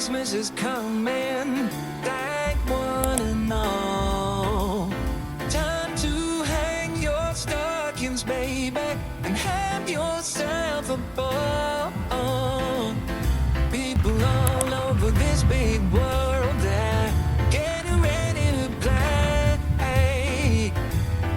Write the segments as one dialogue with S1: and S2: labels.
S1: Christmas is coming. Thank one and all. Time to hang your stockings, baby, and have yourself a ball. People all over this big world, they're getting ready to play.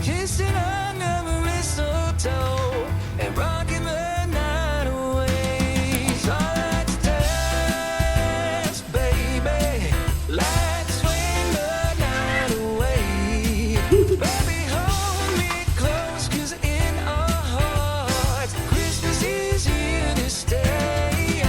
S1: Kissing under the mistletoe and rocking the night away. So let's dance, baby. Let's swing the night away. Baby, hold me close, 'cause in our hearts, Christmas is here to stay.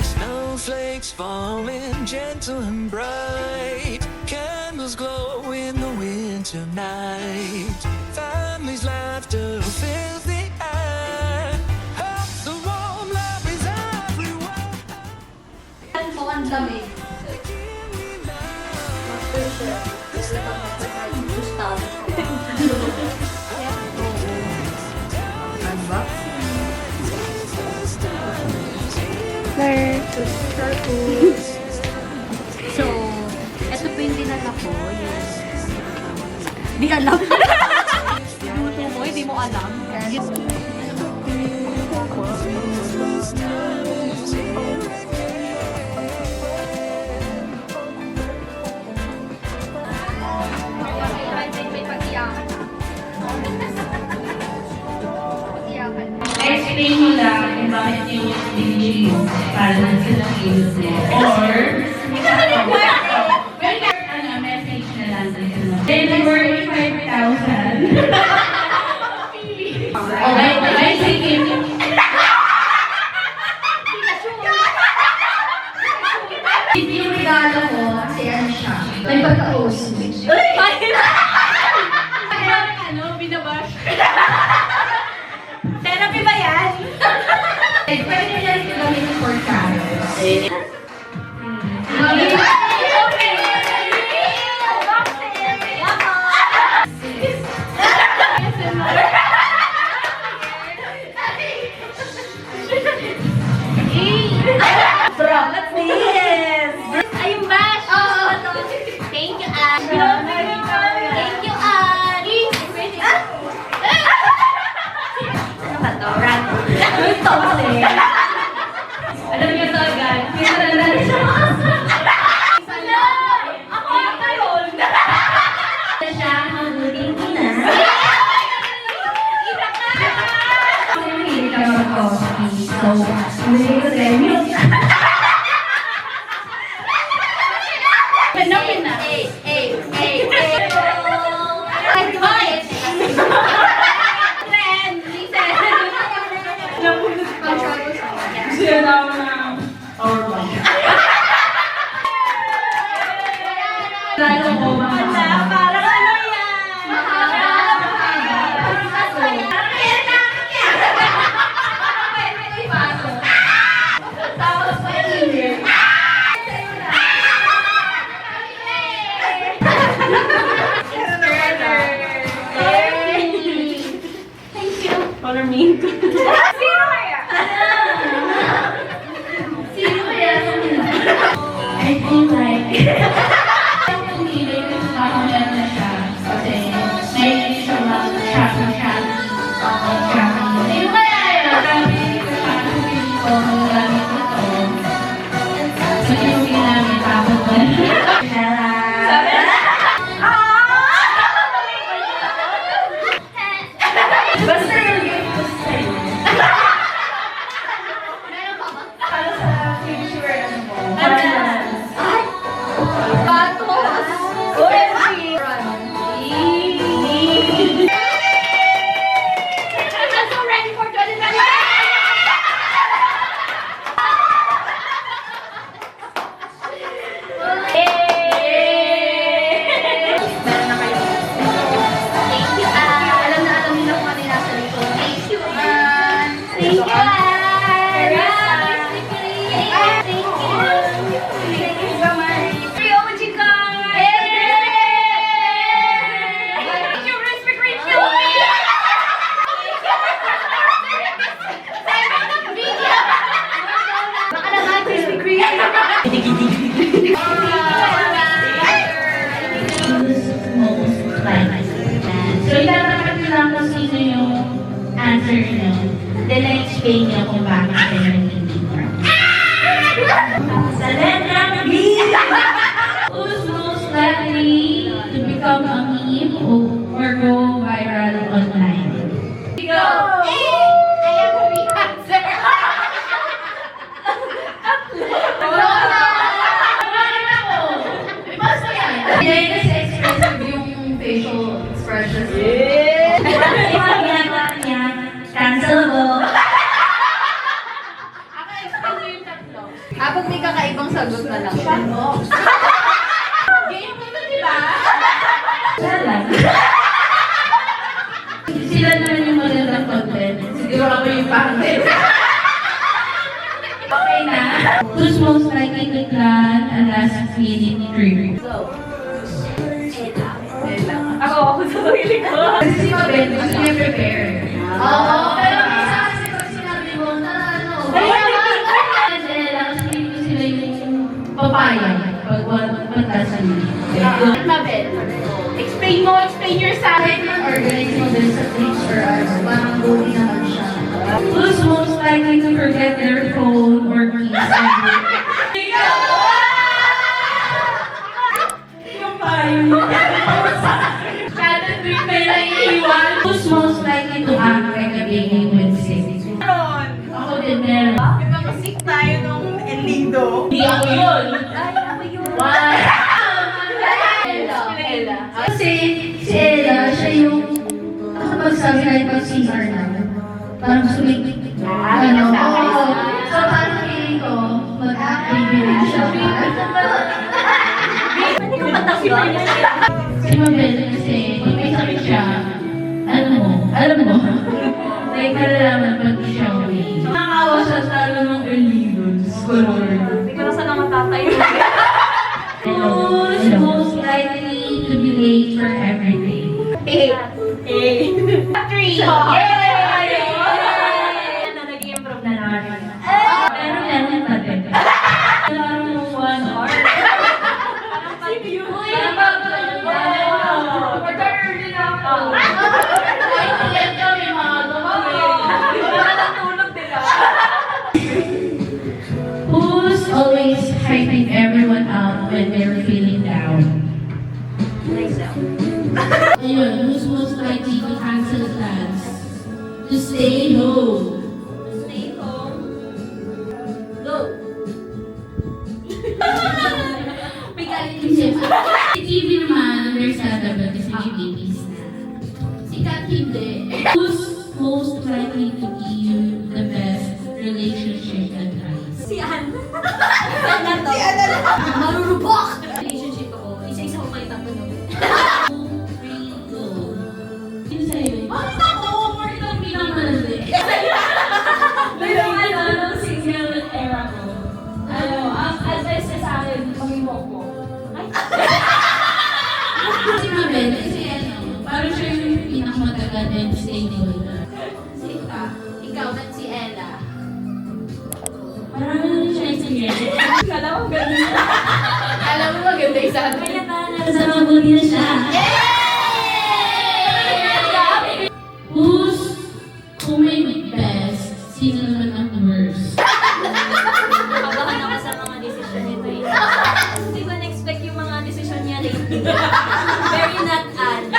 S1: Snowflakes falling gentle and bright. Candles glow in the winter night. Families' laughter fills the air. Hearts so warm, love is everywhere.
S2: Ang mukhang dami. So, eto po yung dinala ko. Di alam. Luto mo, hindi mo alam.
S3: Explain mo lang kung bakit yung stingy mo para sa kilos mo. Or, message na lang sa'yo. Deliver 5,000. Okay, may sige. Yung regalo ko, kasi ano siya, may pagka-post.
S2: Binabash. Therapy ba yan?
S3: Pwede nyo lang ito gawin for carols.
S2: What's this? Ayun bash! Oo! Thank you, Ash!
S3: explain niyo kung bakit kayo naging friend. Sa letrang B! Who's most likely to become a meme or go viral online? Go!
S2: I have a weak answer.
S3: Hindi kasi expressive yung facial expressions. Ang ginagawa niya, cancelable.
S2: Ako, explain ko yung tatlo. Habang may kakaibang sagot na lang. Game mo ito, di ba?
S3: Sila naman yung magandang content. Siguro ako yung pangit. Okay na. Who's most likely to plan a last minute trip?
S2: Ako sa sarili ko.
S3: Kasi si Mabel, gusto niya prepare.
S2: Oo.
S3: Pero minsan kasi pag sinabi mo, ano, kasi ko sila yung papaya pag last minute.
S2: Mabel, explain your side.
S3: Organize mo din sa trips or ano, parang buti naman siya. Who's most likely to forget their phone or keys every day? Yung payo.
S2: Kada tweet may naiiwan.
S3: Who's most likely to act like a baby when sick? Ako din meron.
S4: Di ba masik tayo nung Enlido?
S3: Hindi ako yun.
S2: Ay, ako yun.
S3: Why?
S2: Ella.
S3: Kasi si Ella, siya yung kapag sabi kahit pag CR na, parang sumig. Ano? Oo. So parang feeling ko, mag-act baby rin siya. Si Mabel kasi, pag may sakit siya, alam mo, like malalaman pag di siya uwi. Nakakawa siya sa alam ng early goods, color.
S2: Hindi ko na sana matatayo.
S3: Who's most likely to be late for everything?
S2: Three.
S3: Ano, nag-i-improve na naman. Pero meron pa din. Parang nung 1 hour.
S2: Mag-early na ako.
S3: Who's always hyping everyone out when they're feeling down? Ayun, who's most likely to cancel plans? To stay home.
S2: Stay home. Go.
S3: May galit siya. Si TV naman, understandable kasi may babies na. Si Kat hindi. Who's most likely to give the best relationship advice?
S2: Si Ann. Si Ann na to. Marurubok. Relationship ako. Isa-isa ko kayo tatanong.
S3: 2, 3, go. Yun sa'yo.
S2: Bakit ako? More than
S3: Bilang malandi.
S2: Yung nung single era ko. Ang advice niya sa akin, maging mo.
S3: Si Mabel, kasi ano, parang siya yung pinakamatagal and stable na.
S2: Sita, ikaw at si Ella.
S3: Parang ano siya experience.
S2: Alam mo ganda. Alam mo maganda yung sabi.
S3: Kaya parang nasa mabuti na siya. Kung may best, sino naman ang worst?
S2: Kabahan ako sa mga desisyon nito eh. Hindi ko na-expect yung mga desisyon niya lately. Very not Ann.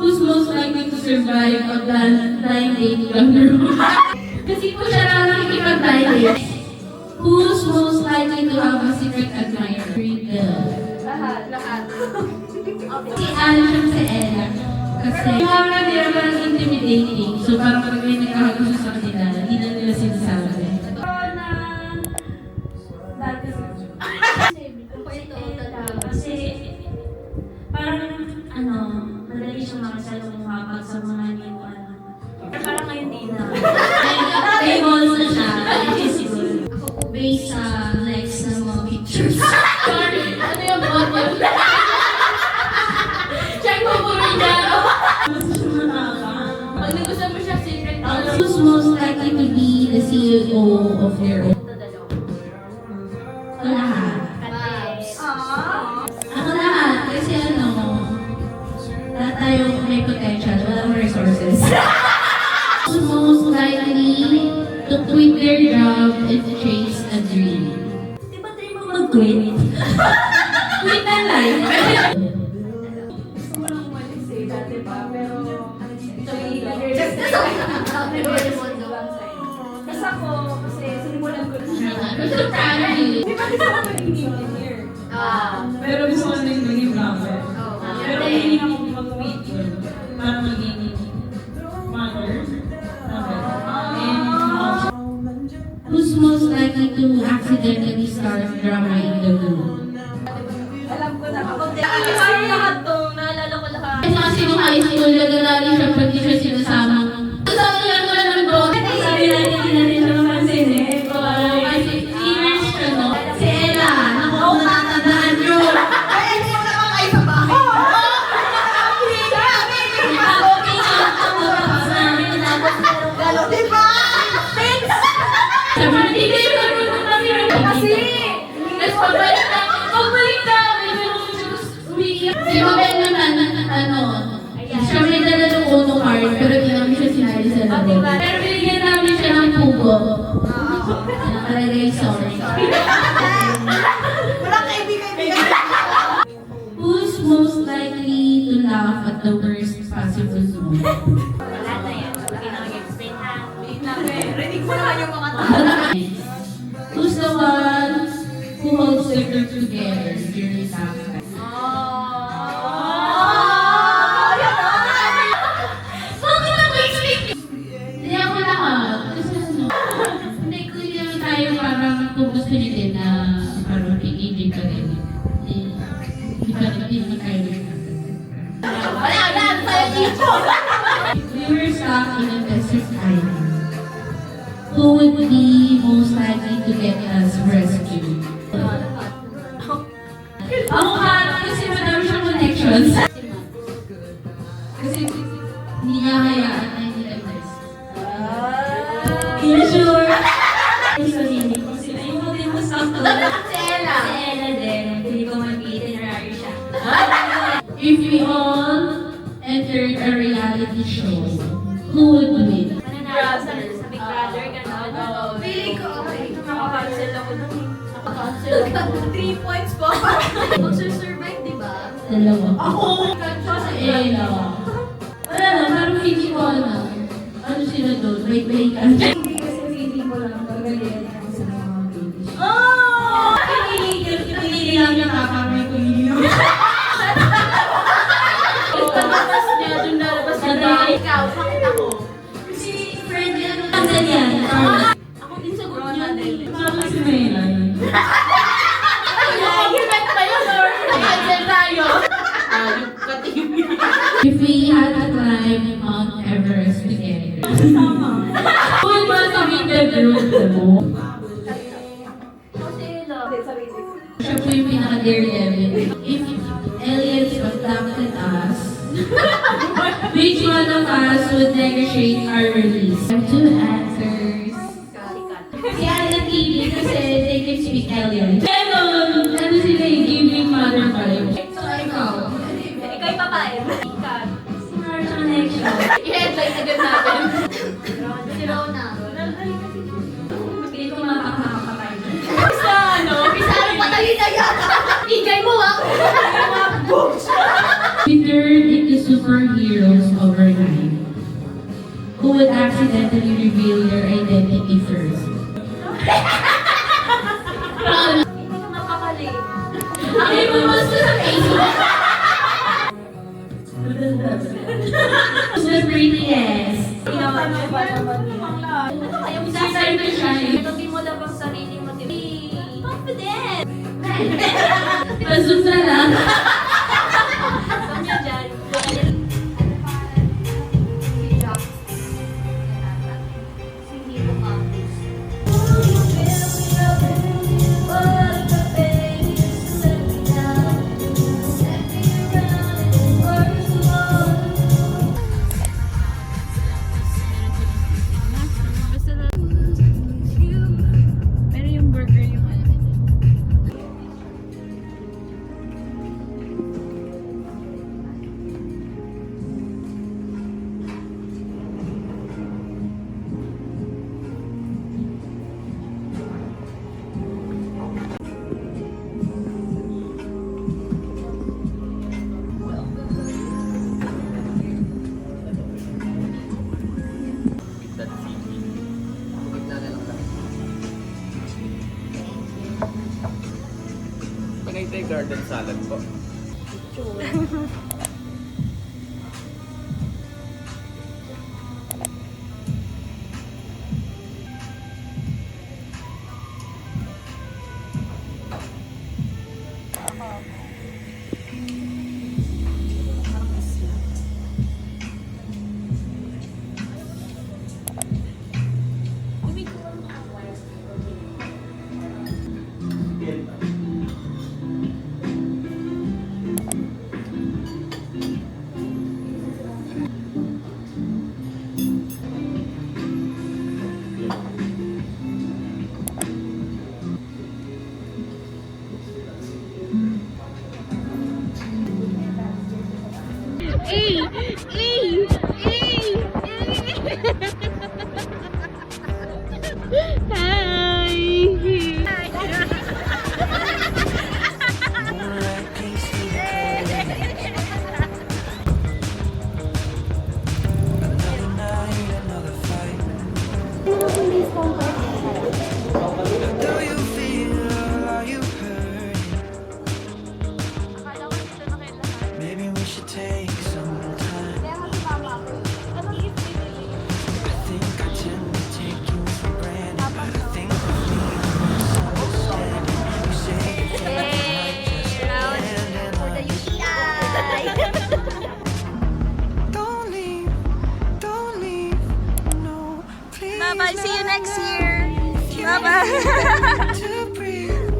S3: Who's most likely to survive a blind date gone wrong? Kasi po siya lang nakikipag-blind date. Who's most likely to have a secret admirer?
S2: Lahat.
S3: Si Anne siya si Ella. Kasi yung mga nila parang intimidating. So parang pag may nagkakagusto sa kanila, hindi na nila sinasabi.
S5: Kasi parang ano, madali siyang makisalumuha pag sa mga new ano. Pero parang ngayon di na.
S3: May balls na siya. Ako po based sa likes ng mga pictures. Sorry, ano yung bottom? Siya yung kukurin niya. Pag nagustuhan mo siya, secret. Who's most likely to be the CEO of their own? Ako lahat. Ako lahat. Kasi ano, lahat tayo may potential, walang resources. Who's most likely to to quit their job and chase a dream.
S5: Di ba try mo mag-quit?
S3: Quit na life.
S2: Gusto ko lang umalis eh, dati pa, pero Kasi ako, kasi sinimulan ko
S3: Gusto proudly.
S2: Di ba gusto ko maging engineer?
S4: Pero gusto ko na yung maging vlogger. Pero hindi ako mag-quit para maging mother.
S3: Who's most likely to accidentally start drama in the room?
S2: Alam ko na. Parang lahat to, naalala ko lahat.
S3: Kasi nung high school, nag-alali siya pag di siya sinasama. Sabi lang ko lang ng bro.
S5: Sabi natin, hindi natin siya mapansin eh.
S3: Kasi seniors siya, no? Si Ella, naku, natatandaan nyo.
S4: Ay, hindi mo naman kayo sa bahay. Gano'n, di ba?
S3: Sabi na, hindi kayo marunong kami rin. Kasi, tapos pagbalik na, umiiyak. Si Mabel naman, siya may dala ng auto card, pero di namin siya sinali sa labo. Pero binigyan namin siya ng pugo. Nakalagay, sorry.
S4: Walang kaibigan.
S3: Who's most likely to laugh at the worst possible moment?
S2: Wala na yan. Hindi na mag-explain ha.
S4: Rinig mo naman yung mga tao.
S3: Who's the one who holds the group together during tough times? Bakit ako explain? Hindi ako lahat. Kasi ano, hindi ko lang tayo parang kung gusto niyo din na parang pigiging ka rin. Hindi pa rin tayo. Wala na! Tayo dito! We were stuck in a desert island. Who would be most likely to get us rescued? Ako parang kasi madami siyang connections. Kasi hindi niya hayaan na hindi nag-rescue.
S5: You sure? Yung sarili ko. Sila yung mo din mo sa ako.
S3: Si Ella!
S5: Si Ella din. Hindi ko mag-itinerary siya.
S3: If we all entered a reality show, who would win?
S2: Mananalo sa Big Brother, gano'n.
S4: Feeling ko, okay.
S2: Nakakancel ako dun eh. Nakakancel ako.
S4: 3 points po.
S2: Magsusurvive, di ba?
S3: Dalawa.
S4: Ako!
S3: Si Ella. Wala na, parang hindi ko alam. Ano sila doon? Wait-waitan.
S2: Hindi kasi feeling ko lang, gagalian ako sa mga babies.
S5: Oh! Pinili lang niya kakamay ko yun.
S2: Pagkakas niya, dun nalabas na tayo.
S4: Ikaw, bakit ako?
S5: Si Freddy, ano lang ganyan?
S2: Ako din sa group niya.
S4: Bakit si Mayla yun?
S2: Argument ba yun or cancel tayo?
S4: Yung katibig.
S3: If we had to climb Mount Everest together, who would want to be the group mo?
S2: Kasi lang.
S3: Siya po yung pinaka-daredevil. If aliens abducted us, which one of us would negotiate our release? I have two answers. Si Alan TV kasi they can speak alien. Pero, ano sila yung giving mother vibe? So, ikaw.
S2: Ikaw yung babae. Ikaw.
S5: Smart connection.
S2: I-headline agad natin. Si Rona.
S5: Hindi ko mapakakapatay.
S2: Sa ano? Bisa ano patali na yan? Igay mo ah!
S3: We turn into superheroes overnight. Who would accidentally reveal their identity first?
S2: Hindi ka mapakali.
S3: Ang ipopost ko sa Facebook. Who's the prettiest?
S2: Ginawa niyo ba naman yun?
S3: Ano kaya design to shine?
S2: Sabi mo lang ang sarili mo. Confident!
S3: Pasok na lang.
S2: Sabi niya dyan. Hindi mo campus. Pero yung burger yung ano.
S6: Hindi, garden salad po.
S1: Moonlight paints through the curtains. Another night, another fight. Do you feel? Are you hurting? Maybe we should take some time. I think I tend to take you for granted, but I think we need a misunderstanding. You say you feel like you might just land and don't leave, no, please.
S7: Bye-bye. See you next year.
S1: Bye-bye.
S7: Bye-bye.
S1: To breathe,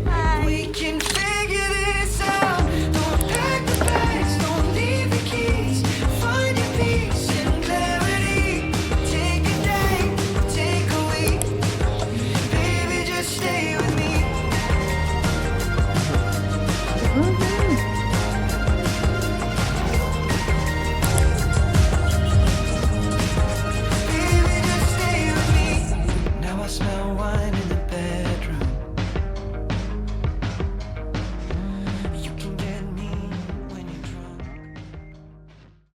S1: we can figure this out. Don't pack the bags, don't leave the keys. Find your peace and clarity. Take a day, take a week. Baby, just stay with me.